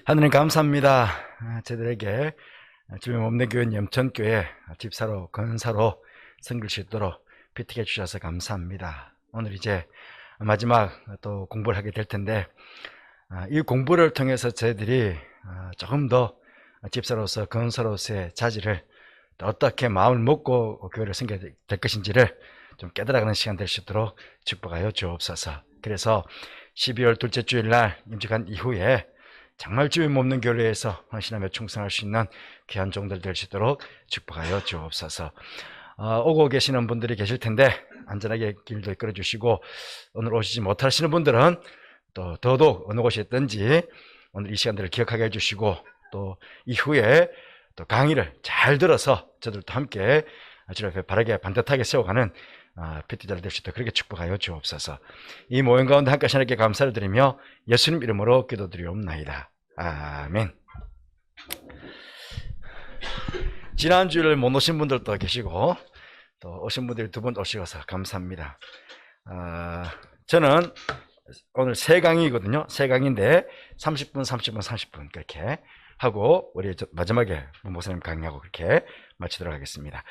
하느님 감사합니다. 저희들에게 주님 없는 교회 염천교회 집사로 건사로 섬길 수 있도록 피트게 주셔서 감사합니다. 오늘 이제 마지막 또 공부를 하게 될 텐데 이 공부를 통해서 저희들이 조금 더 집사로서 건사로서의 자질을 어떻게 마음을 먹고 교회를 섬겨야 될 것인지를 좀 깨달아가는 시간 될 수 있도록 축복하여 주옵소서. 그래서 12월 둘째 주일날 임직한 이후에 정말 주님 없는 교회에서 헌신하며 충성할 수 있는 귀한 종들 될 수 있도록 축복하여 주옵소서. 오고 계시는 분들이 계실 텐데 안전하게 길도 이끌어 주시고, 오늘 오시지 못하시는 분들은 또 더더욱 어느 곳에 있든지 오늘 이 시간들을 기억하게 해주시고, 또 이후에 또 강의를 잘 들어서 저들도 함께 주님 앞에 바르게 반듯하게 세워가는 PT자를 될 수 있도록 그렇게 축복하여 주옵소서. 이 모임 가운데 함께 하나님께 감사를 드리며 예수님 이름으로 기도드리옵나이다. 아멘. 지난주를 못 오신 분들도 계시고 또 오신 분들이 두 분 오셔서 감사합니다. 저는 오늘 세 강의거든요. 세 강의인데 30분, 30분, 30분 그렇게 하고 우리 마지막에 목사님 강의하고 그렇게 마치도록 하겠습니다.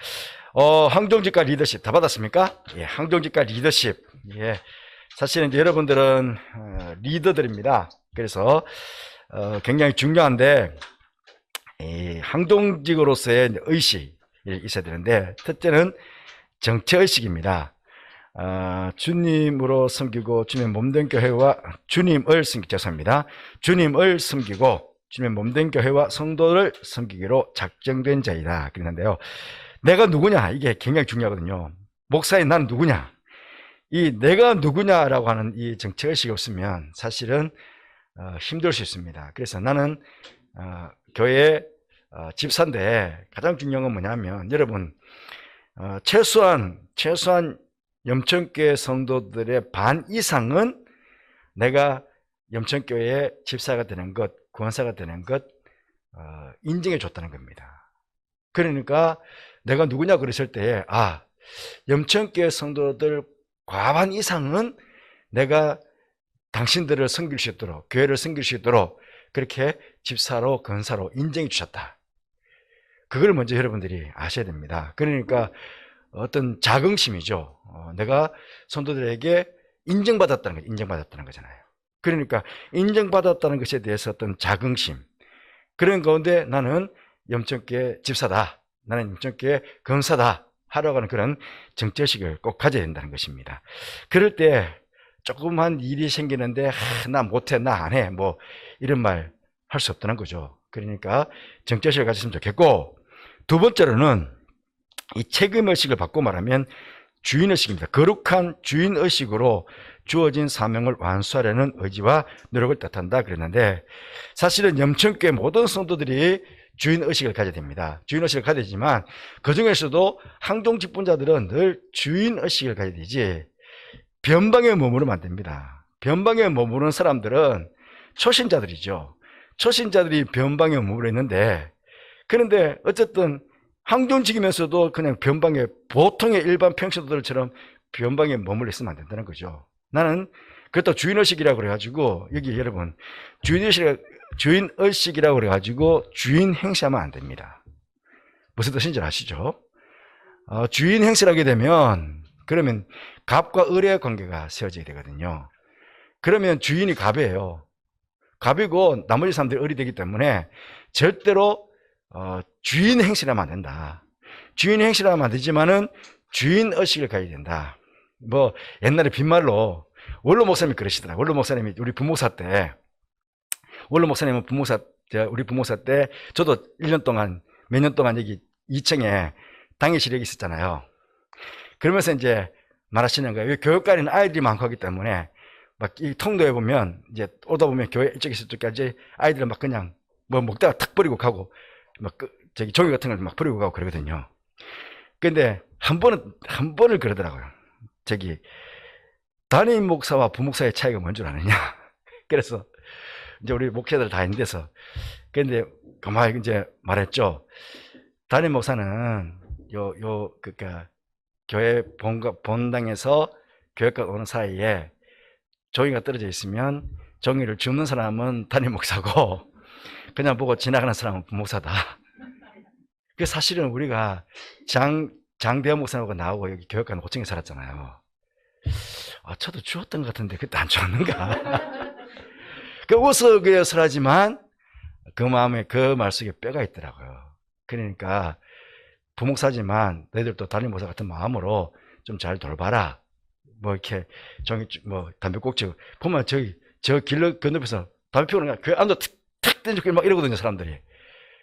항종직과 리더십 다 받았습니까? 예, 항종직과 리더십. 예, 사실은 이제 여러분들은 리더들입니다. 그래서 굉장히 중요한데 이 항종직으로서의 의식이 있어야 되는데, 첫째는 정체의식입니다. 주님으로 섬기고 주님의 몸된 교회와 주님을 섬기고, 죄송합니다. 주님을 섬기고 주님의 몸된 교회와 성도를 섬기기로 작정된 자이다. 그랬는데요. 내가 누구냐? 이게 굉장히 중요하거든요. 목사인 난 누구냐? 이 내가 누구냐라고 하는 이 정체의식이 없으면 사실은 힘들 수 있습니다. 그래서 나는 교회 집사인데 가장 중요한 건 뭐냐면, 여러분 최소한 염천교회 성도들의 반 이상은 내가 염천교회의 집사가 되는 것, 구원사가 되는 것 인정해 줬다는 겁니다. 그러니까 내가 누구냐 그랬을 때 염천교회 성도들 과반 이상은 내가 당신들을 섬길 수 있도록, 교회를 섬길 수 있도록 그렇게 집사로 건사로 인정해 주셨다. 그걸 먼저 여러분들이 아셔야 됩니다. 그러니까 어떤 자긍심이죠. 내가 성도들에게 인정받았다는 거, 인정받았다는 거잖아요. 그러니까 인정받았다는 것에 대해서 어떤 자긍심, 그런 가운데 나는 염천교회 집사다, 나는 염천교회 건사다 하라고 하는 그런 정체의식을 꼭 가져야 된다는 것입니다. 그럴 때 조그만 일이 생기는데 나 못해, 나 안 해, 뭐 이런 말 할 수 없다는 거죠. 그러니까 정체의식을 가졌으면 좋겠고, 두 번째로는 이 책임의식을 바꿔 말하면 주인의식입니다. 거룩한 주인의식으로 주어진 사명을 완수하려는 의지와 노력을 뜻한다 그랬는데, 사실은 염천교회 모든 성도들이 주인의식을 가져야 됩니다. 주인의식을 가져야 되지만 그 중에서도 항종직분자들은 늘 주인의식을 가져야 되지 변방에 머무르면 안 됩니다. 변방에 머무르는 사람들은 초신자들이죠. 초신자들이 변방에 머무르 있는데, 그런데 어쨌든 항종직이면서도 그냥 변방에, 보통의 일반 평신도들처럼 변방에 머물러 있으면 안 된다는 거죠. 나는 그것도 주인의식이라고 그래가지고, 여기 여러분 주인의식이라고 그래가지고 주인 행세하면 안 됩니다. 무슨 뜻인지 아시죠? 주인 행세를 하게 되면 그러면 갑과 을의 관계가 세워져야 되거든요. 그러면 주인이 갑이에요. 갑이고 나머지 사람들이 을이 되기 때문에 절대로 주인 행세를 하면 안 된다. 주인 행세를 하면 안 되지만은 주인의식을 가져야 된다. 뭐 옛날에 빈말로 원로 목사님이 그러시더라. 원로 목사님이 우리 부목사 때, 원로 목사님은 우리 부목사 때 저도 1년 동안, 몇 년 동안 여기 2층에 당회실에 있었잖아요. 그러면서 이제 말하시는 거예요. 여기 교육관에는 아이들이 많고 하기 때문에 막 이 통로에 보면 이제 오다 보면 교회 이쪽에서 저쪽까지 아이들은 막 그냥 뭐 먹다가 탁 버리고 가고 막 저기 종이 같은 걸 막 버리고 가고 그러거든요. 근데 한 번을 그러더라고요. 저기 담임 목사와 부목사의 차이가 뭔 줄 아느냐. 그래서 이제 우리 목회자들 다 있는 데서, 근데 가만히 이제 말했죠. 담임 목사는 그러니까 교회 본당에서 교회가 오는 사이에 종이가 떨어져 있으면 종이를 줍는 사람은 담임 목사고 그냥 보고 지나가는 사람은 부목사다. 그 사실은 우리가 장대현 목사하고 나오고 여기 교육관 5층에 살았잖아요. 저도 죽었던 것 같은데 그때 안 죽었는가? 그 웃어 그여서라지만 그 마음에 그 말 속에 뼈가 있더라고요. 그러니까 부목사지만 너희들도 담임 목사 같은 마음으로 좀 잘 돌봐라. 뭐 이렇게 담배 꼭지 보면 저 길로 건너편에서 담배 피우는 그 안도 탁 던지고 막 이러거든요, 사람들이.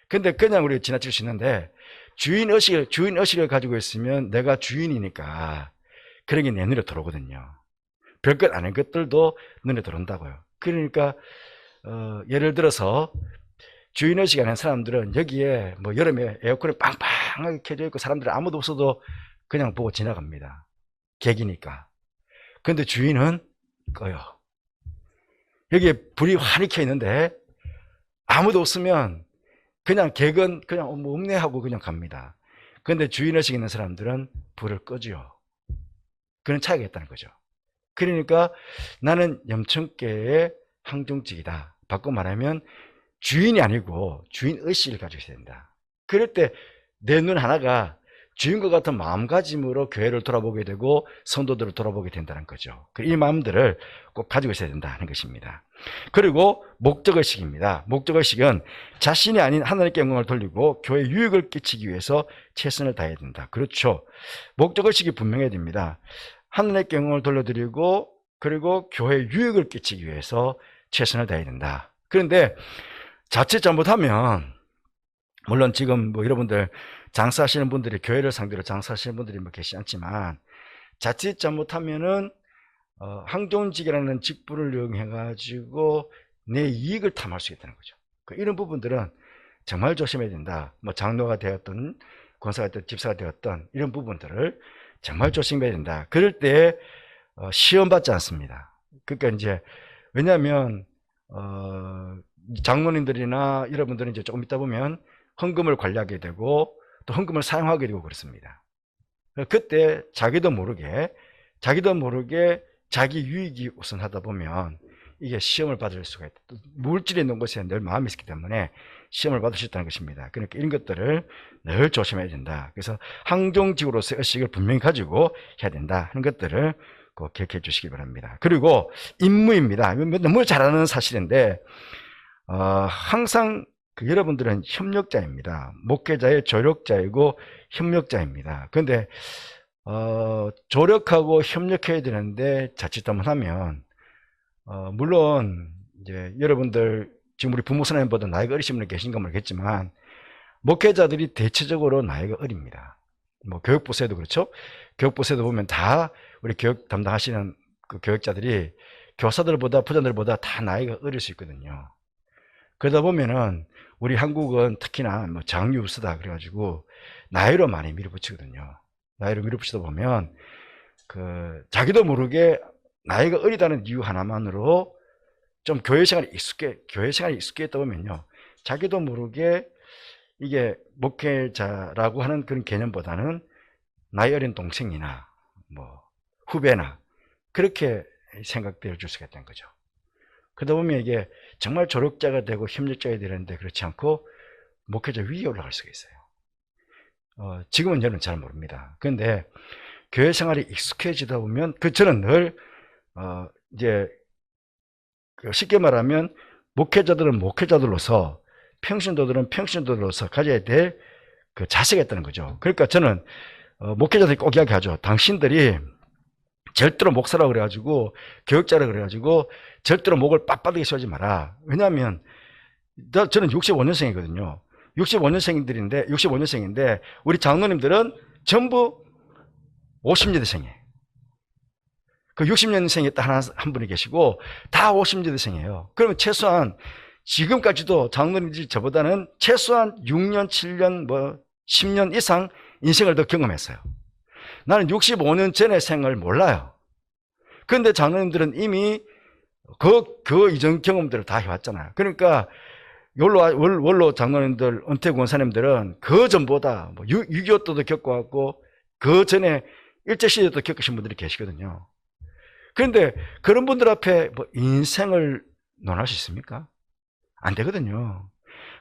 근데 그냥 우리 지나칠 수 있는데 주인 의식을 가지고 있으면 내가 주인이니까 그런 게 내 눈에 들어오거든요. 별것 아닌 것들도 눈에 들어온다고요. 그러니까 예를 들어서 주인의식이 아닌 사람들은 여기에 뭐 여름에 에어컨이 빵빵하게 켜져 있고 사람들이 아무도 없어도 그냥 보고 지나갑니다. 객이니까. 근데 주인은 꺼요. 여기에 불이 환히 켜 있는데 아무도 없으면 그냥 객은 그냥 뭐 없네 하고 그냥 갑니다. 근데 주인의식 있는 사람들은 불을 끄죠. 그런 차이가 있다는 거죠. 그러니까 나는 염천계의 항종직이다. 바꿔 말하면 주인이 아니고 주인의식을 가지고 있어야 된다. 그럴 때 내 눈 하나가 주인과 같은 마음가짐으로 교회를 돌아보게 되고 성도들을 돌아보게 된다는 거죠. 이 마음들을 꼭 가지고 있어야 된다는 것입니다. 그리고 목적의식입니다. 목적의식은 자신이 아닌 하나님께 영광을 돌리고 교회에 유익을 끼치기 위해서 최선을 다해야 된다. 그렇죠. 목적의식이 분명해야 됩니다. 하나님께 영광을 돌려드리고 그리고 교회에 유익을 끼치기 위해서 최선을 다해야 된다. 그런데 자칫 잘못하면 물론 지금 뭐 여러분들 장사하시는 분들이 교회를 상대로 장사하시는 분들이 뭐 계시지 않지만 자칫 잘못하면은 항종직이라는 직분을 이용해 가지고 내 이익을 탐할 수 있다는 거죠. 이런 부분들은 정말 조심해야 된다. 뭐 장로가 되었던 권사가 되었던 집사가 되었던 이런 부분들을 정말 조심해야 된다. 그럴 때 시험 받지 않습니다. 그러니까 이제 왜냐하면 장로님들이나 여러분들은 이제 조금 있다 보면 헌금을 관리하게 되고 또 헌금을 사용하게 되고 그렇습니다. 그때 자기도 모르게 자기 유익이 우선하다 보면 이게 시험을 받을 수가 있다. 물질이 있는 곳에 늘 마음이 있기 때문에 시험을 받을 수 있다는 것입니다. 그러니까 이런 것들을 늘 조심해야 된다. 그래서 항종직으로서의 의식을 분명히 가지고 해야 된다 하는 것들을 꼭 기억해 주시기 바랍니다. 그리고 임무입니다. 너무 잘 아는 사실인데 항상 여러분들은 협력자입니다. 목회자의 조력자이고 협력자입니다. 그런데 조력하고 협력해야 되는데 자칫 잘못하면 물론 이제 여러분들 지금 우리 부목사님보다 나이가 어리신 분이 계신가 모르겠지만 목회자들이 대체적으로 나이가 어립니다. 뭐 교육부서에도 그렇죠. 교육부서에도 보면 다 우리 교육 담당하시는 그 교육자들이 교사들보다 부장들보다 다 나이가 어릴 수 있거든요. 그러다 보면은 우리 한국은 특히나 뭐 장유부서다 그래가지고 나이로 많이 밀어붙이거든요. 나이로 밀어붙이다 보면 자기도 모르게 나이가 어리다는 이유 하나만으로 좀 교회 생활이 익숙했다 보면요, 자기도 모르게 이게 목회자라고 하는 그런 개념보다는 나이 어린 동생이나 뭐 후배나 그렇게 생각될 수가 있다는 거죠. 그러다 보면 이게 정말 조력자가 되고 협력자가 되는데 그렇지 않고 목회자 위에 올라갈 수가 있어요. 지금은 저는 잘 모릅니다. 그런데 교회 생활이 익숙해지다 보면 저는 늘 이제 쉽게 말하면 목회자들은 목회자들로서 평신도들은 평신도들로서 가져야 될 그 자세가 있다는 거죠. 그러니까 저는 목회자들이 꼭 이야기하죠. 당신들이 절대로 목사라고 그래가지고 교육자라고 그래가지고 절대로 목을 빳빳하게 쏘지 마라. 왜냐하면 저는 65년생이거든요. 65년생인데 우리 장로님들은 전부 50년대생이에요. 그 60년생이 딱 한 분이 계시고 다 50년대생이에요. 그러면 최소한 지금까지도 장로님들이 저보다는 최소한 6년, 7년, 뭐 10년 이상 인생을 더 경험했어요. 나는 65년 전의 생을 몰라요. 그런데 장로님들은 이미 그 이전 경험들을 다 해왔잖아요. 그러니까 원로 장로님들, 은퇴 권사님들은 그 전보다 뭐 6.25 때도 겪어왔고 그 전에 일제시대도 겪으신 분들이 계시거든요. 그런데 그런 분들 앞에 뭐 인생을 논할 수 있습니까? 안 되거든요.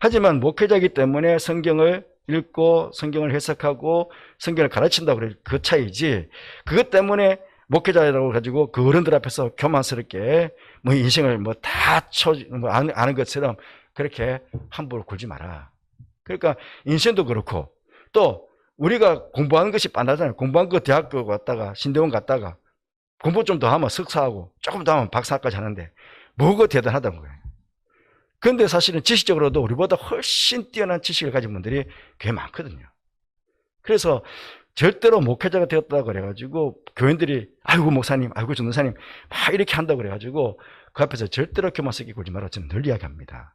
하지만 목회자이기 때문에 성경을 읽고 성경을 해석하고 성경을 가르친다고 그래. 그 차이지. 그것 때문에 목회자라고 가지고 그 어른들 앞에서 교만스럽게 뭐 인생을 뭐 다 아는 것처럼 그렇게 함부로 굴지 마라. 그러니까 인생도 그렇고 또 우리가 공부하는 것이 빤하잖아요. 공부한 거 대학교 갔다가 신대원 갔다가 공부 좀 더 하면 석사하고 조금 더 하면 박사까지 하는데 뭐가 대단하다는 거예요. 그런데 사실은 지식적으로도 우리보다 훨씬 뛰어난 지식을 가진 분들이 꽤 많거든요. 그래서 절대로 목회자가 되었다고 그래가지고 교인들이 아이고 목사님, 아이고 전도사님 막 이렇게 한다고 그래가지고 그 앞에서 절대로 교만스럽게 굴지 말아 저는 늘 이야기합니다.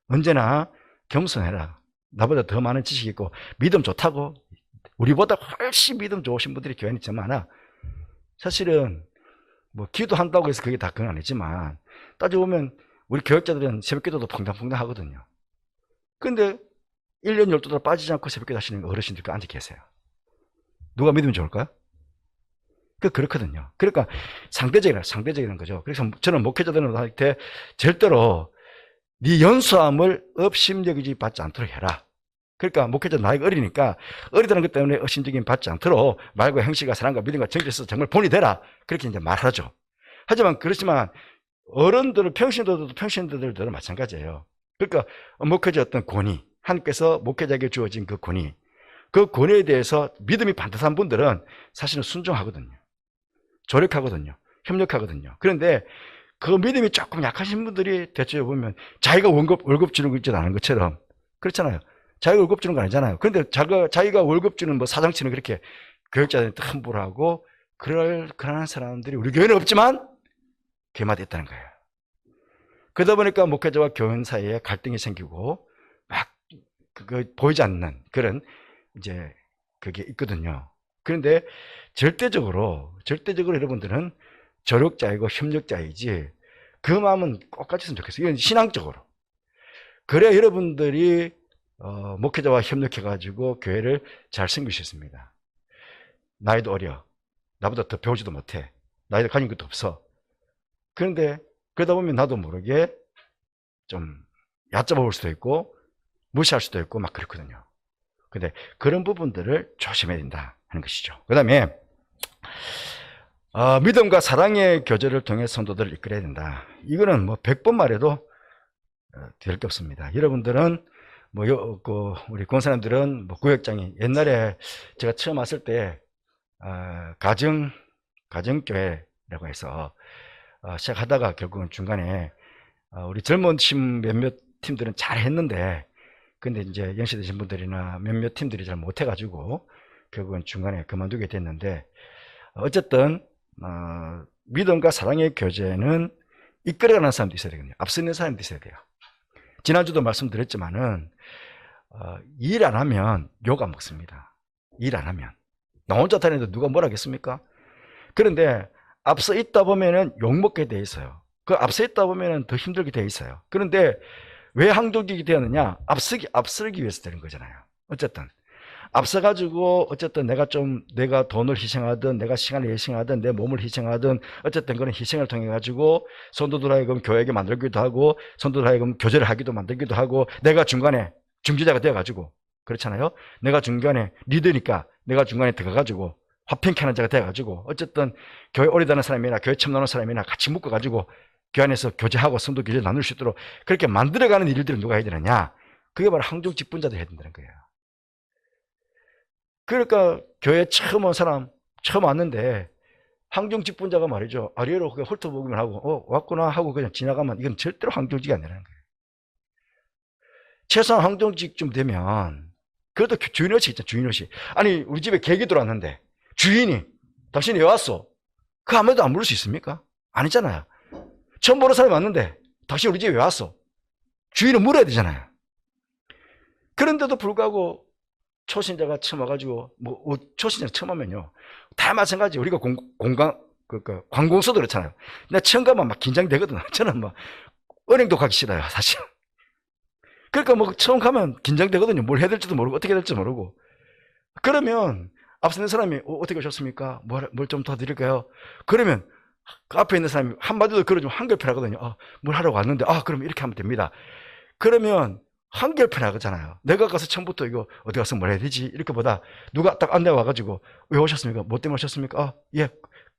언제나 겸손해라. 나보다 더 많은 지식이 있고 믿음 좋다고 우리보다 훨씬 믿음 좋으신 분들이 교회 안에 참 많아. 사실은 뭐 기도한다고 해서 그게 다 그건 아니지만 따져보면 우리 교역자들은 새벽기도도 퐁당퐁당 하거든요. 근데 1년 12달 빠지지 않고 새벽기도 하시는 어르신들 앉아 계세요. 누가 믿으면 좋을까요? 그렇거든요. 그러니까 상대적이라는 거죠. 그래서 저는 목회자들한테 절대로 네 연수함을 업심여기지 받지 않도록 해라. 그러니까 목회자 나이가 어리니까 어리다는 것 때문에 업심여김 받지 않도록 말과 행실과 사랑과 믿음과 정직에 있어서 정말 본이 되라. 그렇게 이제 말하죠. 하지만 그렇지만 어른들은 평신도들도 마찬가지예요. 그러니까 목회자 어떤 권위, 하나님께서 목회자에게 주어진 그 권위, 그 권위에 대해서 믿음이 반듯한 분들은 사실은 순종하거든요. 조력하거든요. 협력하거든요. 그런데 그 믿음이 조금 약하신 분들이 대체로 보면 자기가 월급 주는 거 있지 않은 것처럼 그렇잖아요. 자기가 월급 주는 거 아니잖아요. 그런데 자기가 월급 주는 뭐 사장치는 그렇게 교육자들한테 함부로 하고 그런 사람들이 우리 교회는 없지만 교회마다 있다는 거예요. 그러다 보니까 목회자와 교인 사이에 갈등이 생기고 막 보이지 않는 그런 이제 그게 있거든요. 그런데 절대적으로 여러분들은 조력자이고 협력자이지 그 마음은 꼭 가졌으면 좋겠어요. 이건 신앙적으로. 그래야 여러분들이 목회자와 협력해가지고 교회를 잘 섬길 수 있습니다. 나이도 어려. 나보다 더 배우지도 못해. 나이도 가진 것도 없어. 그런데 그러다 보면 나도 모르게 좀 얕잡아볼 수도 있고 무시할 수도 있고 막 그렇거든요. 근데 그런 부분들을 조심해야 된다 하는 것이죠. 그 다음에 믿음과 사랑의 교제를 통해 성도들을 이끌어야 된다. 이거는 뭐 100번 말해도 될 게 없습니다. 여러분들은 우리 권사님들은 구역장이 옛날에 제가 처음 왔을 때 가정교회라고 해서 시작하다가 결국은 중간에 우리 젊은 팀 몇몇 팀들은 잘 했는데 근데 이제 연세 드신 분들이나 몇몇 팀들이 잘 못해가지고 결국은 중간에 그만두게 됐는데 어쨌든 믿음과 사랑의 교제는 이끌어가는 사람도 있어야 되거든요. 앞서 있는 사람도 있어야 돼요. 지난주도 말씀드렸지만은 일 안 하면 욕 안 먹습니다. 일 안 하면 나 혼자 다니는데 누가 뭐라 하겠습니까? 그런데 앞서 있다 보면은 욕 먹게 돼 있어요. 그 앞서 있다 보면은 더 힘들게 돼 있어요. 그런데 왜 항족이 되었느냐? 앞서기 위해서 되는 거잖아요. 어쨌든 앞서가지고 어쨌든 내가 돈을 희생하든 내가 시간을 희생하든 내 몸을 희생하든 어쨌든 그런 희생을 통해 가지고 성도들 하여금 교회에 만들기도 하고 성도들 하여금 교제를 하기도 만들기도 하고 내가 중간에 중지자가 되어 가지고 그렇잖아요. 내가 중간에 리더니까 내가 중간에 들어가 가지고 화평케 하는 자가 되어 가지고 어쨌든 교회 오래 다니는 사람이나 교회 처음 나오는 사람이나 같이 묶어 가지고 교회 안에서 교제하고 성도 교제를 나눌 수 있도록 그렇게 만들어가는 일들을 누가 해야 되느냐? 그게 바로 항종 직분자들이 해야 된다는 거예요. 그러니까 교회 처음 온 사람 처음 왔는데 항종 직분자가 말이죠. 아래로 그냥 훑어보기만 하고 왔구나 하고 그냥 지나가면 이건 절대로 항종직이 아니라는 거예요. 최소한 항종직쯤 되면 그래도 주인옷이 있잖아. 주인옷이. 아니 우리 집에 객이 들어왔는데 주인이 당신이 왜 왔어? 그 아무도 안 물을 수 있습니까? 아니잖아요. 처음 보는 사람이 왔는데 당신 우리 집에 왜 왔어? 주인은 물어야 되잖아요. 그런데도 불구하고 초신자가 처음 와가지고 초신자가 처음 하면요 다 마찬가지. 우리가 관공서도 그렇잖아요. 나 처음 가면 막 긴장되거든. 저는 은행도 가기 싫어요 사실. 그러니까 처음 가면 긴장되거든요. 뭘 해야 될지도 모르고 어떻게 해야 될지 모르고. 그러면 앞서 있는 사람이 어떻게 오셨습니까? 뭘 좀 더 드릴까요? 그러면 그 앞에 있는 사람이 한마디도 그러면 한글표하거든요. 뭘 하러 왔는데 그럼 이렇게 하면 됩니다. 그러면 한결편하잖아요. 내가 가서 처음부터 이거 어디 가서 뭘 해야 되지? 이렇게 보다 누가 딱 안내 와가지고 왜 오셨습니까? 뭐 때문에 오셨습니까? 아, 예.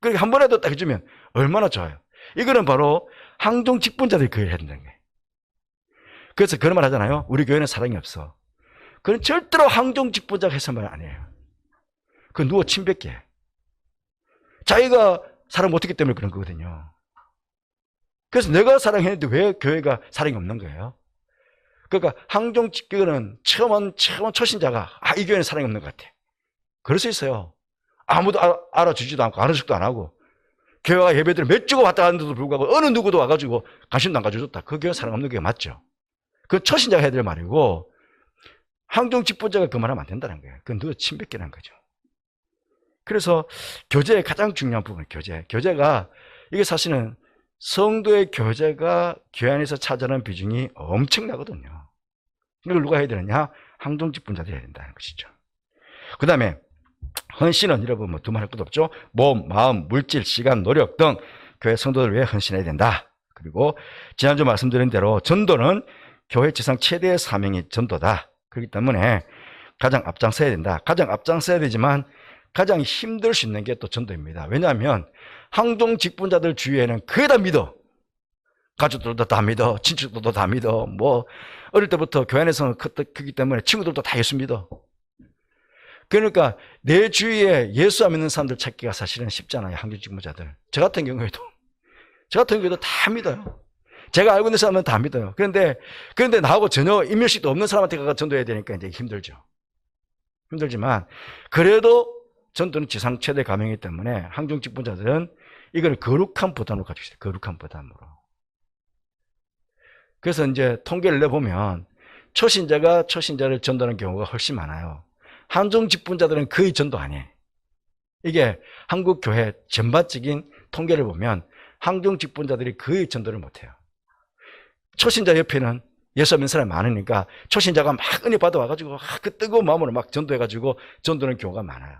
그렇게 한 번에도 딱 해주면 얼마나 좋아요. 이거는 바로 항종 직분자들이 그 일을 해야 된다는 거예요. 그래서 그런 말 하잖아요. 우리 교회는 사랑이 없어. 그건 절대로 항종 직분자가 해서 말 아니에요. 그 누워 침뱉게. 자기가 사랑 못했기 때문에 그런 거거든요. 그래서 내가 사랑했는데 왜 교회가 사랑이 없는 거예요? 그러니까 항종 직교는 처음 초신자가 이 교회는 사랑이 없는 것 같아. 그럴 수 있어요. 아무도 알아주지도 않고 아는 척도 안 하고 교회와 예배들을 몇 주고 왔다 갔는데도 불구하고 어느 누구도 와가지고 관심도 안 가져줬다. 그 교회는 사랑 없는 교회 맞죠? 그 초신자가 해야 될 말이고 항종 직분자가 그 말하면 안 된다는 거예요. 그건 누가 침뱉기라는 거죠. 그래서 교제의 가장 중요한 부분은 교제가 이게 사실은 성도의 교제가 교회 안에서 차지하는 비중이 엄청나거든요. 이걸 누가 해야 되느냐? 항종 직분자들이 해야 된다는 것이죠. 그 다음에 헌신은 여러분 뭐 두말할 것도 없죠. 몸, 마음, 물질, 시간, 노력 등 교회 성도들 위해 헌신해야 된다. 그리고 지난주 말씀드린 대로 전도는 교회 지상 최대의 사명이 전도다. 그렇기 때문에 가장 앞장서야 된다. 가장 앞장서야 되지만 가장 힘들 수 있는 게 또 전도입니다. 왜냐하면 항종 직분자들 주위에는 거의 다 믿어. 가족들도 다 믿어. 친척들도 다 믿어. 뭐 어릴 때부터 교회 안에서는 크기 때문에 친구들도 다 예수 믿어. 그러니까 내 주위에 예수 안 믿는 사람들 찾기가 사실은 쉽잖아요. 항종 직분자들. 저 같은 경우에도 다 믿어요. 제가 알고 있는 사람은 다 믿어요. 그런데 나하고 전혀 인멸식도 없는 사람한테 가서 전도해야 되니까 이제 힘들죠. 힘들지만 그래도 전도는 지상 최대 가명이기 때문에 항종 직분자들은 이걸 거룩한 부담으로 가지고 있어요. 거룩한 부담으로. 그래서 이제 통계를 내보면 초신자를 전도하는 경우가 훨씬 많아요. 항종 직분자들은 거의 전도 안 해. 이게 한국 교회 전반적인 통계를 보면 항종 직분자들이 거의 전도를 못 해요. 초신자 옆에는 예수 믿는 사람이 많으니까 초신자가 막 은혜 받아와가지고 그 뜨거운 마음으로 막 전도해가지고 전도하는 경우가 많아요.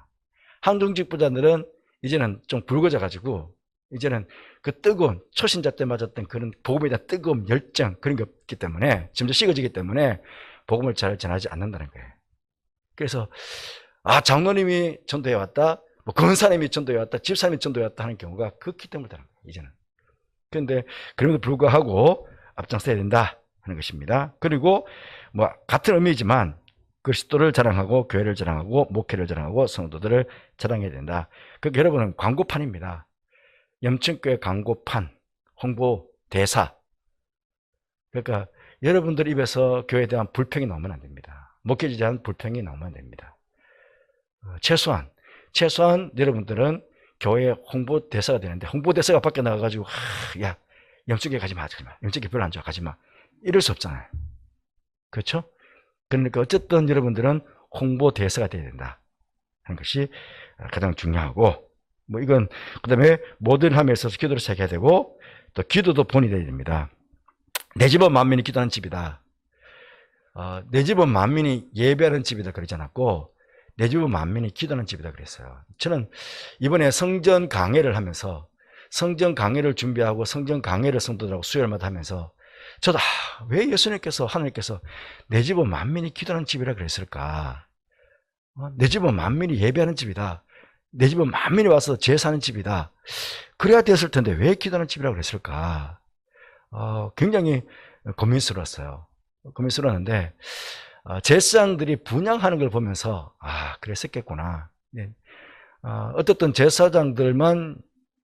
항종 직분자들은 이제는 좀 붉어져가지고 이제는 그 뜨거운 초신자 때 맞았던 그런 복음에 대한 뜨거운 열정 그런 게 없기 때문에 점점 식어지기 때문에 복음을 잘 전하지 않는다는 거예요. 그래서 장로님이 전도해 왔다, 뭐 권사님이 전도해 왔다, 집사님이 전도해 왔다 하는 경우가 극히 드물다는 거예요. 이제는. 그런데 그럼에도 불구하고 앞장서야 된다 하는 것입니다. 그리고 뭐 같은 의미지만 그리스도를 자랑하고 교회를 자랑하고 목회를 자랑하고 성도들을 자랑해야 된다. 그러니까 여러분은 광고판입니다. 염천교회 광고판, 홍보 대사. 그러니까 여러분들 입에서 교회에 대한 불평이 나오면 안 됩니다. 목회에 대한 불평이 나오면 안 됩니다. 최소한 여러분들은 교회 홍보 대사가 되는데 홍보 대사가 밖에 나가가지고 야 염천교회 가지 마. 염천교회 별로 안 좋아. 가지 마. 이럴 수 없잖아요. 그렇죠? 그러니까 어쨌든 여러분들은 홍보 대사가 돼야 된다 하는 것이 가장 중요하고, 뭐 이건 그다음에 모든 함에 있어서 기도를 시작해야 되고 또 기도도 본이 돼야 됩니다. 내 집은 만민이 기도하는 집이다. 내 집은 만민이 예배하는 집이다 그러지 않았고 내 집은 만민이 기도하는 집이다 그랬어요. 저는 이번에 성전 강해를 하면서 성전 강해를 준비하고 성전 강해를 성도들하고 수요일마다 하면서 저도 왜 예수님께서 하나님께서 내 집은 만민이 기도하는 집이라 그랬을까? 내 집은 만민이 예배하는 집이다. 내 집은 만민이 와서 제사하는 집이다. 그래야 됐을 텐데 왜 기도하는 집이라고 그랬을까? 굉장히 고민스러웠어요. 고민스러웠는데 제사장들이 분향하는 걸 보면서 그랬었겠구나. 어떻든 제사장들만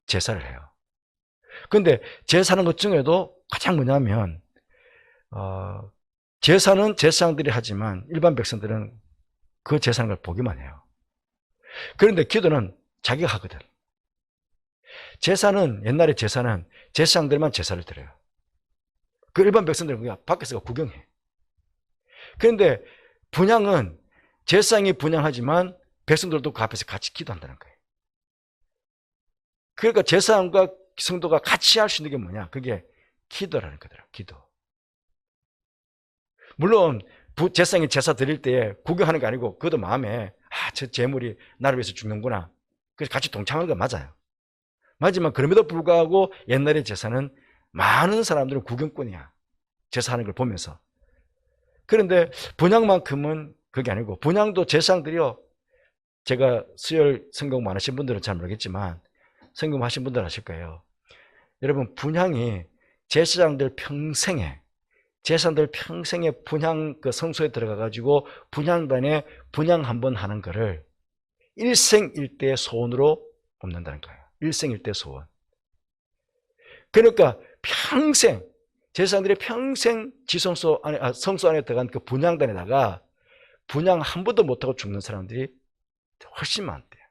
제사를 해요. 그런데 제사하는 것 중에도 가장 뭐냐면 제사는 제사장들이 하지만 일반 백성들은 그 제사하는 걸 보기만 해요. 그런데 기도는 자기가 하거든. 옛날에 제사는 제사장들만 제사를 드려요. 그 일반 백성들은 그냥 밖에서 구경해. 그런데 분향은 제사장이 분향하지만 백성들도 그 앞에서 같이 기도한다는 거예요. 그러니까 제사장과 성도가 같이 할 수 있는 게 뭐냐? 그게 기도라는 거더라고요. 기도. 물론 제사장이 제사 드릴 때 구경하는 게 아니고 그것도 마음에 저 재물이 나를 위해서 죽는구나. 그래서 같이 동참하는 건 맞아요. 하지만 그럼에도 불구하고 옛날의 제사는 많은 사람들은 구경꾼이야. 제사하는 걸 보면서. 그런데 분양만큼은 그게 아니고, 분양도 제사장들이요. 제가 수요일 성공 많으신 분들은 잘 모르겠지만 성공하신 분들 아실 거예요. 여러분, 분향이 제사장들 평생에 분향 그 성소에 들어가 가지고 분향단에 분향 한번 하는 거를 일생일대 소원으로 없는다는 거예요. 일생일대 소원. 그러니까 평생 제사장들이 평생 지성소 안에 성소 안에 들어간 그 분향단에다가 분향 한 번도 못하고 죽는 사람들이 훨씬 많대요.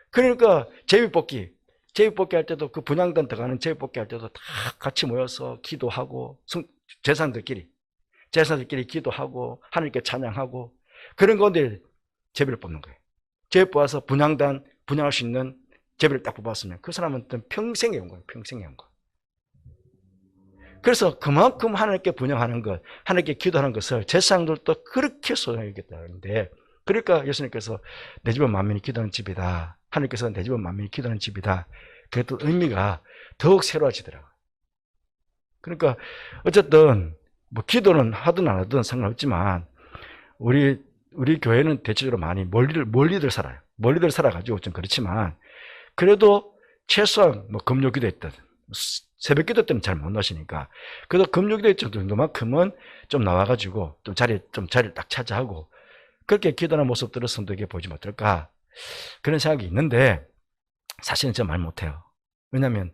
그러니까 제비뽑기 할 때도 그 분향단 들어가는 제비뽑기 할 때도 다 같이 모여서 기도하고 제사장들끼리 기도하고 하나님께 찬양하고 그런 가운데 제비를 뽑는 거예요. 제비 뽑아서 분향단 분향할 수 있는 제비를 딱 뽑았으면 그 사람은 평생에 온 거예요. 평생에 온 거. 그래서 그만큼 하나님께 분향하는 것, 하나님께 기도하는 것을 제사장들도 그렇게 소중히 여겼다는데, 그러니까 예수님께서 내 집은 만민이 기도하는 집이다. 하나님께서 내 집은 만민이 기도하는 집이다. 그게 또 의미가 더욱 새로워지더라고요. 그러니까 어쨌든 뭐 기도는 하든 안 하든 상관없지만 우리 교회는 대체적으로 많이 멀리들 살아요. 멀리들 살아가지고 좀 그렇지만 그래도 최소한 뭐 금요기도 했든 새벽 기도 때는 잘 못 나시니까 그래도 금요기도 정도만큼은 좀 나와가지고 좀 자리를 딱 차지하고 그렇게 기도하는 모습들을 성도에게 보여주면 어떨까 그런 생각이 있는데 사실은 제가 말 못해요. 왜냐하면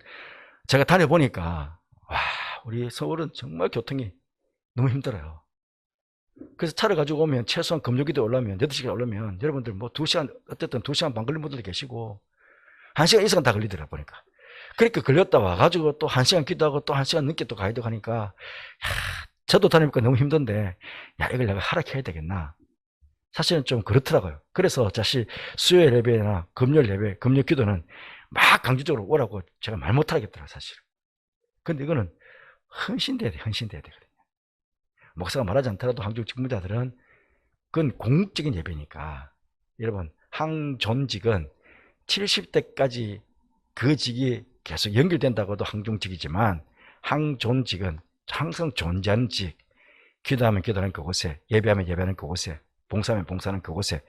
제가 다녀보니까 와 우리 서울은 정말 교통이 너무 힘들어요. 그래서 차를 가지고 오면 최소한 금요기도에 올라오면 8시간 올라오면 여러분들 뭐 2시간 어쨌든 2시간 반 걸린 분들도 계시고 1시간 이상 다 걸리더라 보니까. 그렇게 걸렸다 와가지고 또 1시간 기도하고 또 1시간 늦게 또 가야 되고 하니까 저도 다니니까 너무 힘든데 야 이걸 내가 하락해야 되겠나 사실은 좀 그렇더라고요. 그래서 사실 수요일 예배나 금요일 예배 금요 기도는 막 강제적으로 오라고 제가 말 못하겠더라 사실. 근데 이거는 헌신돼야 되거든요. 목사가 말하지 않더라도 한국 직무자들은 그건 공적인 예배니까 여러분 항존직은 70대까지 그 직이 계속 연결된다고도 항존직이지만 항존직은 항상 존재하는 직, 기도하면 기도하는 그곳에, 예배하면 예배하는 그곳에, 봉사하면 봉사하는 그곳에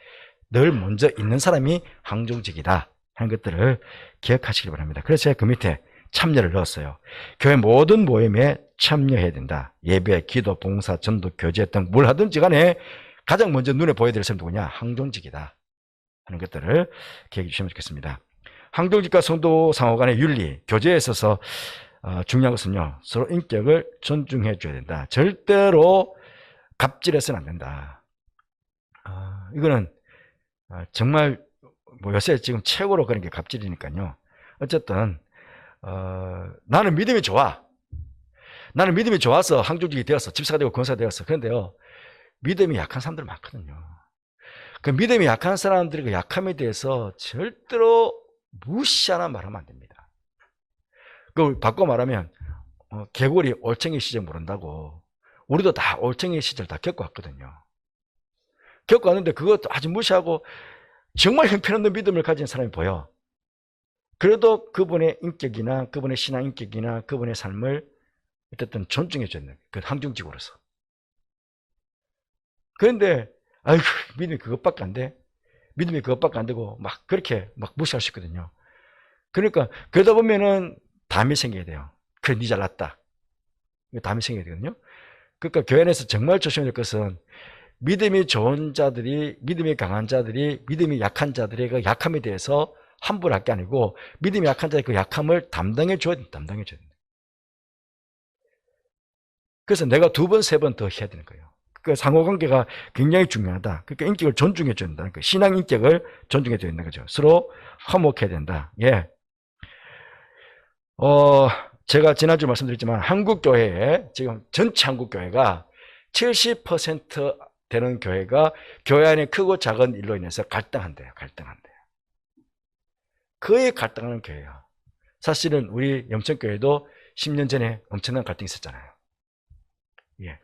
늘 먼저 있는 사람이 항존직이다 하는 것들을 기억하시기 바랍니다. 그래서 제가 그 밑에 참여를 넣었어요. 교회 모든 모임에 참여해야 된다. 예배, 기도, 봉사, 전도, 교제 등 뭘 하든지 간에 가장 먼저 눈에 보여야 될 사람이 누구냐? 항존직이다 하는 것들을 기억해 주시면 좋겠습니다. 항존직과 성도 상호 간의 윤리, 교제에 있어서 중요한 것은요. 서로 인격을 존중해 줘야 된다. 절대로 갑질해서는 안 된다. 이거는 정말 뭐 요새 지금 최고로 그런 게 갑질이니까요. 어쨌든 나는 믿음이 좋아. 나는 믿음이 좋아서 항존직이 되었어. 집사가 되고 권사가 되었어. 그런데요. 믿음이 약한 사람들 많거든요. 그 믿음이 약한 사람들의 그 약함에 대해서 절대로 무시하나 말하면 안 됩니다. 그걸 바꿔 말하면 개구리 올챙이 시절 모른다고 우리도 다 올챙이 시절 다 겪어왔거든요. 겪어왔는데 그것도 아주 무시하고 정말 형편없는 믿음을 가진 사람이 보여. 그래도 그분의 인격이나 그분의 신앙 인격이나 그분의 삶을 어쨌든 존중해줘야 되는 그 항중직으로서. 그런데 아이고 믿음이 그것밖에 안 돼. 믿음이 그것밖에 안 되고 막 그렇게 막 무시할 수 있거든요. 그러니까 그러다 보면은 담이 생겨야 돼요. 그래 니 잘났다. 담이 생겨야 되거든요. 그러니까 교회 안에서 정말 조심해야 될 것은 믿음이 좋은 자들이 믿음이 강한 자들이 믿음이 약한 자들의 그 약함에 대해서 함부로 할 게 아니고 믿음이 약한 자의 그 약함을 담당해 줘야 된다. 그래서 내가 2번, 3번 더 해야 되는 거예요. 그 상호관계가 굉장히 중요하다. 그러니까 인격을 존중해 줘야 된다. 그러니까 신앙 인격을 존중해 줘야 된다는 거죠. 서로 화목해야 된다. 예. 제가 지난주 말씀드렸지만 한국 교회에 지금 전체 한국 교회가 70% 되는 교회가 교회 안에 크고 작은 일로 인해서 갈등한대요. 거의 갈등하는 교회예요. 사실은 우리 영천교회도 10년 전에 엄청난 갈등이 있었잖아요. 예.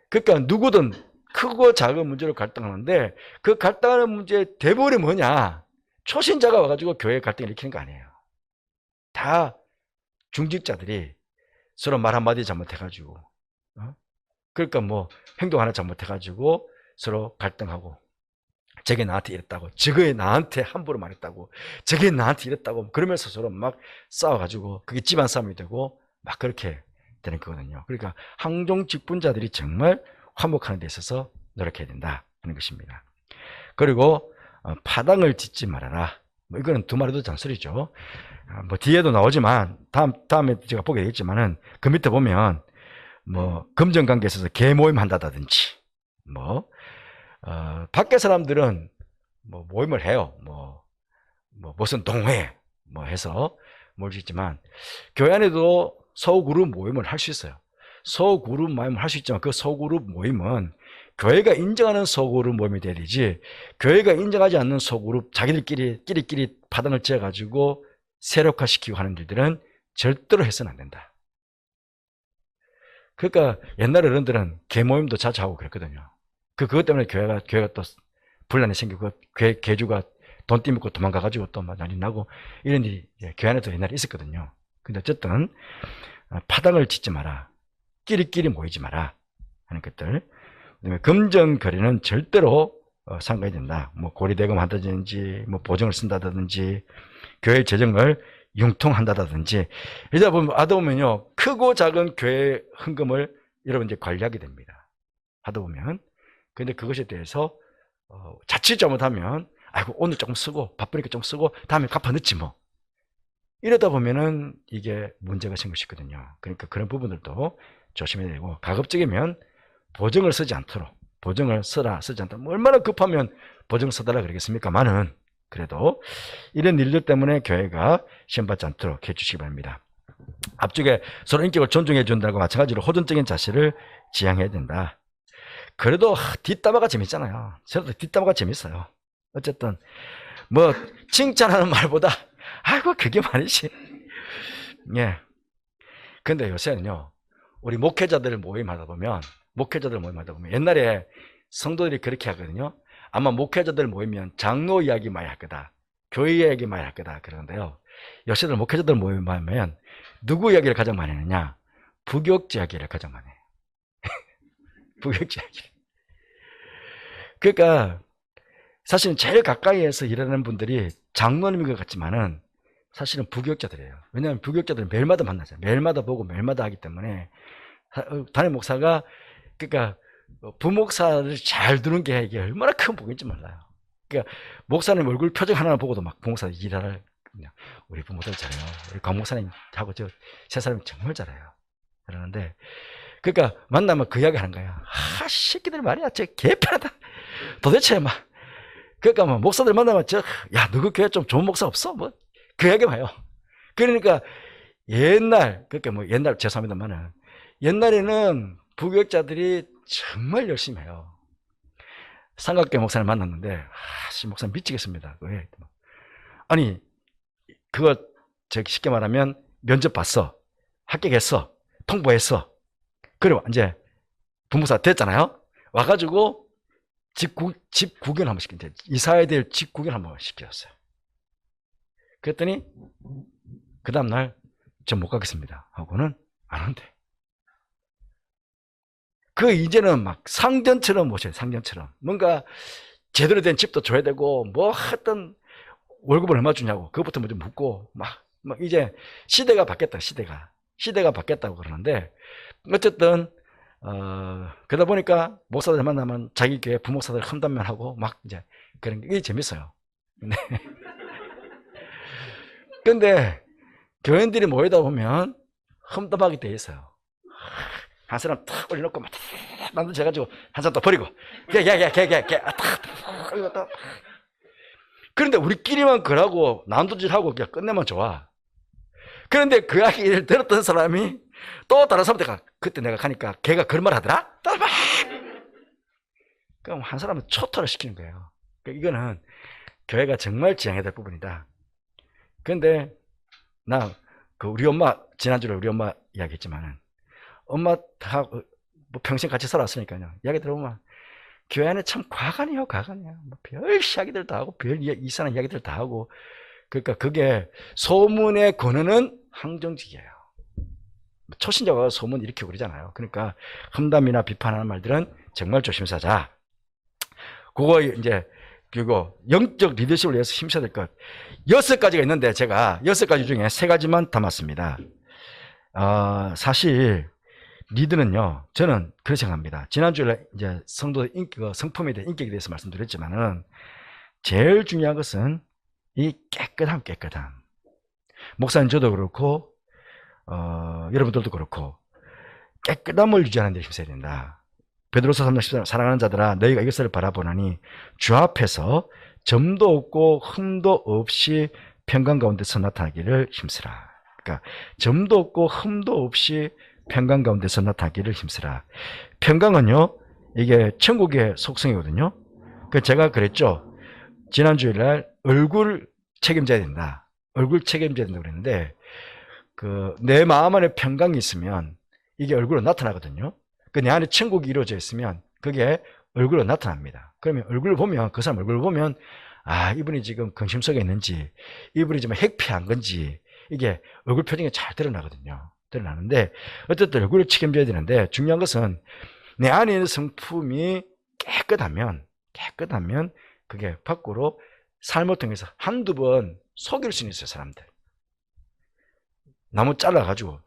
그러니까 누구든 크고 작은 문제로 갈등하는데 그 갈등하는 문제의 대부분이 뭐냐? 초신자가 와가지고 교회 갈등을 일으키는 거 아니에요. 다 중직자들이 서로 말 한마디 잘못해가지고 그러니까 뭐 행동 하나 잘못해가지고 서로 갈등하고, 저게 나한테 이랬다고, 저게 나한테 함부로 말했다고, 저게 나한테 이랬다고, 그러면서 서로 막 싸워가지고 그게 집안 싸움이 되고 막 그렇게 되는 거거든요. 그러니까 항종 직분자들이 정말 화목하는 데 있어서 노력해야 된다 하는 것입니다. 그리고 파당을 짓지 말아라. 뭐 이거는 두마리도 잔소리죠. 뭐 뒤에도 나오지만 다음에 제가 보게 되겠지만은 그 밑에 보면 뭐 금전관계에 있어서 계모임 한다든지, 뭐 밖에 사람들은 뭐 모임을 해요. 뭐 무슨 동회 뭐 해서 모일 수 있지만, 교회 안에도 소그룹 모임을 할 수 있어요. 소그룹 모임을 할 수 있지만 그 소그룹 모임은 교회가 인정하는 소그룹 모임이 돼야 되지, 교회가 인정하지 않는 소그룹, 자기들끼리 파당을 지어가지고 세력화시키고 하는 일들은 절대로 해서는 안 된다. 그러니까 옛날 어른들은 계모임도 자주 하고 그랬거든요. 그것 때문에 교회가 또 분란이 생기고, 개주가 돈 띠먹고 도망가가지고 또 막 난리 나고 이런 일이 교회 안에도 옛날에 있었거든요. 근데 어쨌든 파당을 짓지 마라, 끼리끼리 모이지 마라 하는 것들. 그다음에 금전거래는 절대로 삼가야 된다. 뭐 고리대금 한다든지, 뭐 보증을 쓴다든지, 교회 재정을 융통한다든지, 이러다 보면요, 크고 작은 교회 헌금을 여러분 이제 관리하게 됩니다. 하다 보면. 근데 그것에 대해서 자칫 잘못하면, 아이고 오늘 조금 쓰고 바쁘니까 좀 쓰고 다음에 갚아 넣지 뭐, 이러다 보면은 이게 문제가 생길 수 있거든요. 그러니까 그런 부분들도 조심해야 되고, 가급적이면 보증을 쓰지 않도록, 보증을 쓰지 않도록, 뭐 얼마나 급하면 보증을 써달라 그러겠습니까만은, 그래도 이런 일들 때문에 교회가 시험받지 않도록 해주시기 바랍니다. 앞쪽에 서로 인격을 존중해 준다고 마찬가지로 호전적인 자세를 지향해야 된다. 그래도 뒷담화가 재밌잖아요. 저도 뒷담화가 재밌어요. 어쨌든 뭐 칭찬하는 말보다 아이고 그게 말이지. 예. 근데 요새는요, 우리 목회자들 모임하다 보면 옛날에 성도들이 그렇게 하거든요. 아마 목회자들 모이면 장로 이야기 많이 할 거다, 교회 이야기 많이 할 거다 그러는데요, 요새들 목회자들 모임하면 누구 이야기를 가장 많이 하느냐? 부교육자 이야기를 가장 많이 해요. 부교육자 이야기. 그러니까 사실은 제일 가까이에서 일하는 분들이 장로님인 것 같지만은 사실은 부교육자들이에요. 왜냐하면 부교육자들은 매일마다 만나잖아요. 매일마다 보고 매일마다 하기 때문에, 담임 목사가, 그러니까 부목사를 잘 두는 게 이게 얼마나 큰 복인지 몰라요. 그러니까 목사님 얼굴 표정 하나 보고도 막 부목사 일하라, 우리 부모들 잘해요, 우리 강 목사님하고 저 세 사람이 정말 잘해요 그러는데, 그러니까 만나면 그 이야기 하는 거야. 새끼들 말이야, 저 개편하다 도대체 막. 그러니까 뭐 목사들 만나면 야 누구 교회 좀 좋은 목사 없어? 뭐 그 이야기 봐요. 그러니까 그러니까 뭐 옛날, 죄송합니다만은 옛날에는 부교육자들이 정말 열심히 해요. 삼각교 목사를 만났는데, 목사 미치겠습니다. 왜? 아니, 그거 쉽게 말하면 면접 봤어, 합격했어, 통보했어. 그리고 이제 부목사 됐잖아요. 와가지고 집 구경 한번 시켰는데, 이사해야 될 집 구경 한번 시켰어요. 그랬더니 그 다음날 저 못 가겠습니다 하고는 안 한대. 이제는 막 상전처럼 모셔요. 상전처럼. 뭔가 제대로 된 집도 줘야 되고, 뭐 하여튼 월급을 얼마 주냐고 그것부터 뭐 좀 묻고, 막 이제 시대가 바뀌었다. 시대가 바뀌었다고 그러는데, 어쨌든 그러다 보니까 목사들 만나면 자기 교회 부목사들 험담만 하고 막 이제 그런 게 재밌어요. 근데 교인들이 모이다 보면 험담하게 돼 있어요. 한 사람 탁 올려놓고 막 만들어가지고 한 사람 또 버리고, 그런데 우리끼리만 그러고 남도질하고 그냥 끝내면 좋아. 그런데 그 이야기를 들었던 사람이 또 다른 사람한테 가. 그때 내가 가니까 걔가 그런 말 하더라? 그럼 한 사람은 초토를 시키는 거예요. 이거는 교회가 정말 지향해야 될 부분이다. 근데 우리 엄마, 지난주에 우리 엄마 이야기했지만은, 엄마하고 뭐 평생 같이 살았으니까요, 이야기 들어보면 교회 안에 참 과간이에요. 뭐 별 이야기들 다 하고, 별 이상한 이야기들 다 하고. 그러니까 그게 소문에 거느는 항정직이에요. 초신자가 소문 일으키고 그러잖아요. 그러니까 험담이나 비판하는 말들은 정말 조심하자. 그거 이제 그리고 영적 리더십을 위해서 힘써야 될 것 6가지가 있는데 제가 6가지 중에 3가지만 담았습니다. 사실 리드는요, 저는 그렇게 생각합니다. 지난주에 이제 성도의 성품에 대한 인격에 대해서 말씀드렸지만은 제일 중요한 것은 이 깨끗함. 목사님 저도 그렇고 여러분들도 그렇고 깨끗함을 유지하는 데 힘써야 된다. 베드로서 3장 14절 사랑하는 자들아 너희가 이것을 바라보나니 주 앞에서 점도 없고 흠도 없이 평강 가운데서 나타나기를 힘쓰라. 그러니까 점도 없고 흠도 없이 평강 가운데서 나타나기를 힘쓰라. 평강은요, 이게 천국의 속성이거든요. 제가 그랬죠. 지난주일날 얼굴 책임져야 된다. 얼굴 책임져야 된다고 그랬는데 내 마음 안에 평강이 있으면 이게 얼굴로 나타나거든요. 내 안에 천국이 이루어져 있으면 그게 얼굴로 나타납니다. 그러면 얼굴을 보면, 그 사람 얼굴을 보면, 이분이 지금 근심 속에 있는지, 이분이 지금 회피한 건지, 이게 얼굴 표정이 잘 드러나거든요. 드러나는데, 어쨌든 얼굴을 책임져야 되는데, 중요한 것은 내 안에 있는 성품이 깨끗하면, 그게 밖으로 삶을 통해서 한두 번 속일 수는 있어요, 사람들. 나무 잘라가지고,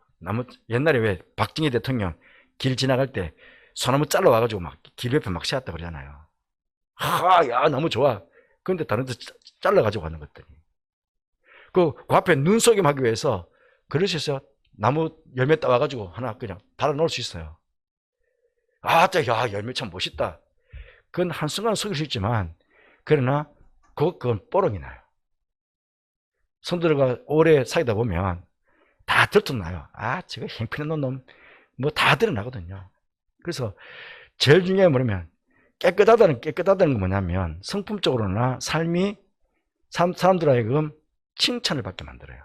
옛날에 왜 박정희 대통령 길 지나갈 때 소나무 잘라와가지고 막 길 옆에 막 세웠다 그러잖아요. 야, 너무 좋아. 그런데 다른 데 잘라가지고 가는 것들이. 그 앞에 눈속임하기 위해서 그릇에서 나무 열매 따와가지고 하나 그냥 달아놓을 수 있어요. 야, 열매 참 멋있다. 그건 한순간 속일 수 있지만, 그러나 그건 뽀록이 나요. 성도들과 오래 사귀다 보면 다 들통나요. 저거 행편없는 놈. 뭐 다 드러나거든요. 그래서 제일 중요한 게 뭐냐면 깨끗하다는 건 뭐냐면 성품적으로나 삶이 사람들 하여금 칭찬을 받게 만들어요.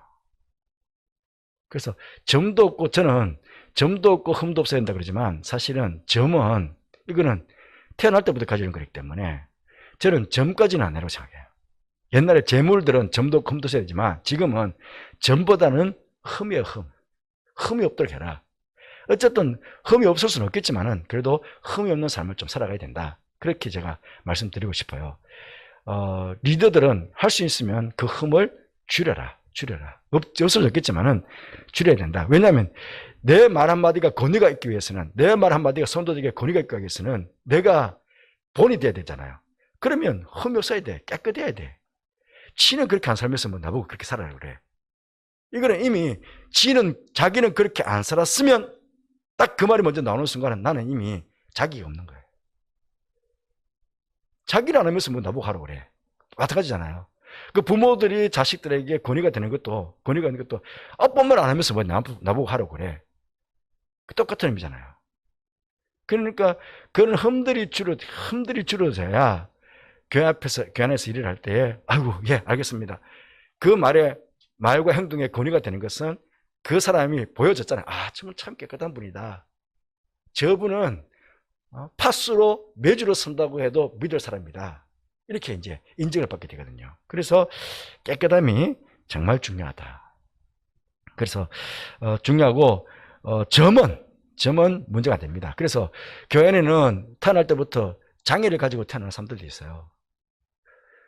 그래서 점도 없고, 저는 점도 없고 흠도 없어야 된다 그러지만 사실은 점은 이거는 태어날 때부터 가지는 거기 때문에 저는 점까지는 안 해라고 생각해요. 옛날에 재물들은 점도 없고 흠도 없어야 되지만 지금은 점보다는 흠이에요. 흠이 없도록 해라. 어쨌든 흠이 없을 수는 없겠지만은 그래도 흠이 없는 삶을 좀 살아가야 된다. 그렇게 제가 말씀드리고 싶어요. 리더들은 할 수 있으면 그 흠을 줄여라. 없을 수 없겠지만은 줄여야 된다. 왜냐하면 내 말 한마디가 권위가 있기 위해서는, 내 말 한마디가 성도들에게 권위가 있기 위해서는 내가 본이 돼야 되잖아요. 그러면 흠이 없어야 돼. 깨끗해야 돼. 지는 그렇게 안 살면서 뭐 나보고 그렇게 살아라 그래. 이거는 이미 자기는 그렇게 안 살았으면 딱 그 말이 먼저 나오는 순간은 나는 이미 자기가 없는 거예요. 자기를 안 하면서 뭐 나보고 하라고 그래. 마찬가지잖아요. 그 부모들이 자식들에게 권위가 되는 것도 아빠만 안 하면서 뭐 나보고 하라고 그래. 똑같은 의미잖아요. 그러니까 그런 흠들이 줄어져야 교회 안에서 일을 할 때에 예, 알겠습니다. 그 말과 행동에 권위가 되는 것은 그 사람이 보여줬잖아요. 정말 참 깨끗한 분이다. 저분은 파수로 매주로 쓴다고 해도 믿을 사람이다. 이렇게 이제 인정을 받게 되거든요. 그래서 깨끗함이 정말 중요하다. 그래서 중요하고 점은 문제가 됩니다. 그래서 교회 안에는 태어날 때부터 장애를 가지고 태어나는 사람들도 있어요.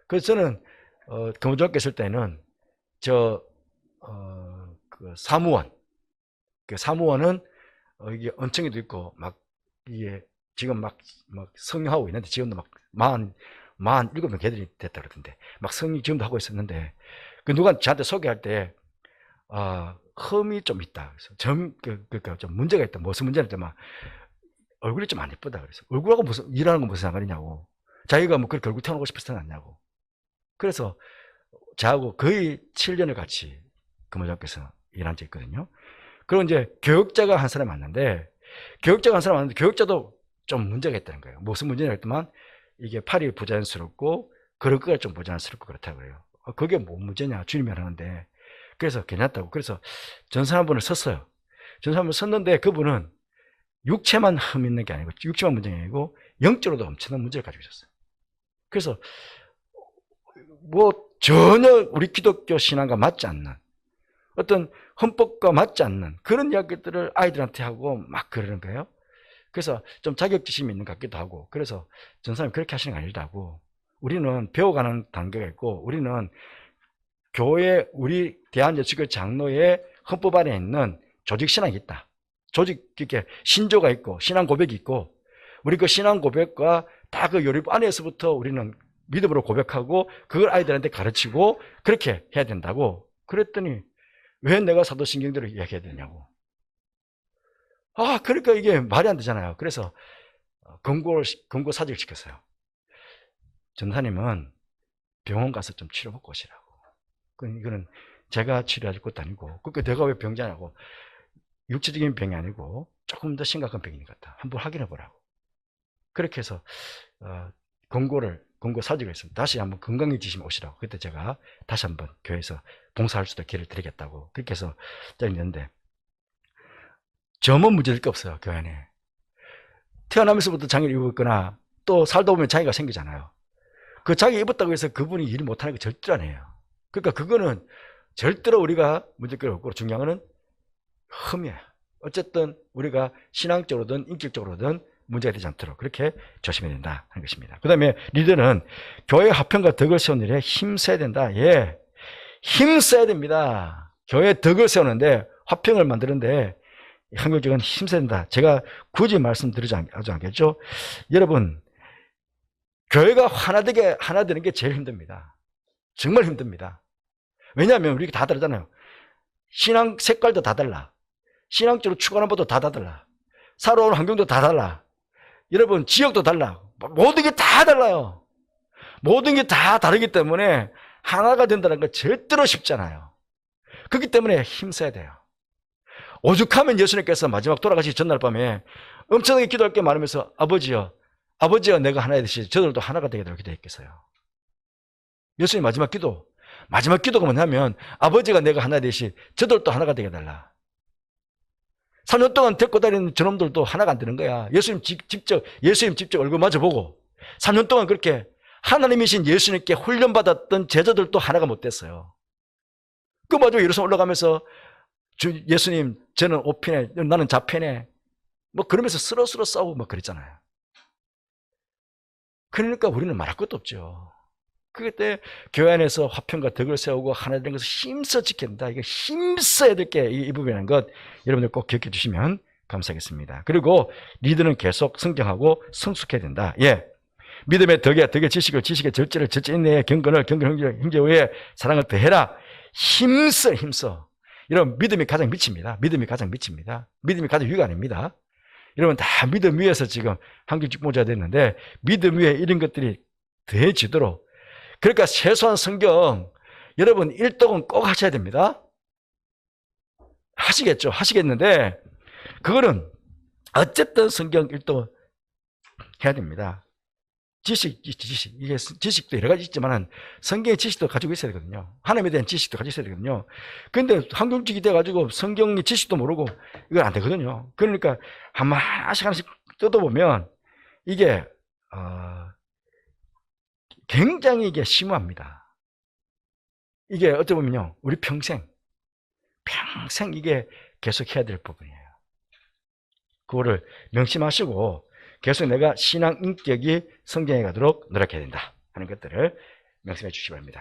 그래서 저는 근무중학교 있을 때는 사무원은 이게 언청이도 있고 이게 지금 성령하고 있는데 지금도 47명 걔들이 됐다 그러던데 성령 지금도 하고 있었는데 누가 저한테 소개할 때 흠이 좀 있다. 그래서 좀 문제가 있다. 무슨 문제냐 했더니 얼굴이 좀 안 예쁘다. 그래서 얼굴하고 일하는 건 무슨 상관이냐고. 자기가 그렇게 얼굴 태어나고 싶어서 태어났냐고. 그래서 저하고 거의 7년을 같이 근무장께서 일한 적이 있거든요. 그리고 이제 교육자가 한 사람 왔는데 교육자도 좀 문제가 있다는 거예요. 무슨 문제냐 했더만 이게 팔이 부자연스럽고 걸어가기가 좀 부자연스럽고 그렇다고 그래요. 그게 뭐 문제냐 주님이 하는데 그래서 괜찮다고. 그래서 전사 한 분을 썼어요. 전사 한 분을 썼는데 그분은 육체만 흠 있는 게 아니고 육체만 문제가 아니고 영적으로도 엄청난 문제를 가지고 있었어요. 그래서 전혀 우리 기독교 신앙과 맞지 않는 어떤 헌법과 맞지 않는 그런 이야기들을 아이들한테 하고 막 그러는 거예요. 그래서 좀 자격지심이 있는 것 같기도 하고, 그래서 전사님 그렇게 하시는 거 아니라고. 우리는 배워가는 단계가 있고, 우리는 교회, 우리 대한예수교 장로의 헌법 안에 있는 조직 신앙이 있다. 조직, 이렇게 신조가 있고, 신앙 고백이 있고, 우리 그 신앙 고백과 다 그 요립 안에서부터 우리는 믿음으로 고백하고, 그걸 아이들한테 가르치고, 그렇게 해야 된다고. 그랬더니, 왜 내가 사도신경대로 이야기해야 되냐고. 그러니까 이게 말이 안 되잖아요. 그래서 권고 사직을 시켰어요. 전사님은 병원 가서 좀 치료받고 오시라고. 이거는 제가 치료해줄 것도 아니고, 그러니까 내가 왜 병자냐고. 육체적인 병이 아니고 조금 더 심각한 병인 것 같다. 한번 확인해 보라고. 그렇게 해서 권고 사직을 했습니다. 다시 한번 건강해지시면 오시라고. 그때 제가 다시 한번 교회에서 봉사할 수도 기회를 드리겠다고. 그렇게 해서 있는데, 점은 문제될 게 없어요. 교회 안에. 태어나면서부터 장애를 입었거나 또 살다 보면 장애가 생기잖아요. 그 장애 입었다고 해서 그분이 일을 못하는 게 절대로 아니에요. 그러니까 그거는 절대로 우리가 문제될 게 없고, 중요한 건 흠이에요. 어쨌든 우리가 신앙적으로든 인격적으로든 문제가 되지 않도록 그렇게 조심해야 된다 하는 것입니다. 그 다음에 리더는 교회 화평과 덕을 세우는 일에 힘써야 된다. 예, 힘써야 됩니다. 교회 덕을 세우는데, 화평을 만드는데 한국적인 힘써야 된다. 제가 굳이 말씀드리지 않겠죠. 여러분, 교회가 하나 되는 게 제일 힘듭니다. 정말 힘듭니다. 왜냐하면 우리 다 다르잖아요. 신앙 색깔도 다 달라. 신앙적으로 추구하는 것도 다 달라. 살아오는 환경도 다 달라. 여러분, 지역도 달라. 모든 게 다 달라요. 모든 게 다 다르기 때문에 하나가 된다는 건 절대로 쉽잖아요. 그렇기 때문에 힘써야 돼요. 오죽하면 예수님께서 마지막 돌아가시기 전날 밤에 엄청나게 기도할 게 많으면서 아버지여 내가 하나 되시 저들도 하나가 되게 되도록 기도했겠어요. 예수님 마지막 기도가 뭐냐면 아버지가 내가 하나 되시 저들도 하나가 되게 해달라. 3년 동안 데리고 다니는 저놈들도 하나가 안 되는 거야. 예수님 직접 얼굴 마주보고 3년 동안 그렇게 하나님이신 예수님께 훈련받았던 제자들도 하나가 못 됐어요. 그 마지막에 예루살렘 올라가면서 예수님, 저는 오편에, 나는 좌편에, 뭐 그러면서 서로 싸우고 막 그랬잖아요. 그러니까 우리는 말할 것도 없죠. 그때 교회 안에서 화평과 덕을 세우고 하나 되는 것을 힘써 지켜야 된다. 이거 힘써야 될 게 이 부분이라는 것 여러분들 꼭 기억해 주시면 감사하겠습니다. 그리고 리더는 계속 성장하고 성숙해야 된다. 예. 믿음의 덕의 지식의 절제를 인내에 경건을 형제의 사랑을 더해라. 힘써. 여러분, 믿음이 가장 미칩니다. 믿음이 가장 위가 아닙니다. 여러분, 다 믿음 위에서 지금 한국 직보자 됐는데, 믿음 위에 이런 것들이 더해지도록. 그러니까 최소한 성경, 여러분 1독은 꼭 하셔야 됩니다. 하시겠죠? 하시겠는데, 그거는 어쨌든 성경 1독 해야 됩니다. 이게 지식도 여러 가지 있지만 성경의 지식도 가지고 있어야 되거든요. 하나님에 대한 지식도 가지고 있어야 되거든요. 그런데 한국직이 돼가지고 성경의 지식도 모르고 이건 안 되거든요. 그러니까 하나씩 뜯어보면 이게 굉장히 이게 심오합니다. 이게 어떻게 보면요, 우리 평생 이게 계속 해야 될 부분이에요. 그거를 명심하시고 계속 내가 신앙 인격이 성장해 가도록 노력해야 된다 하는 것들을 명심해 주시기 바랍니다.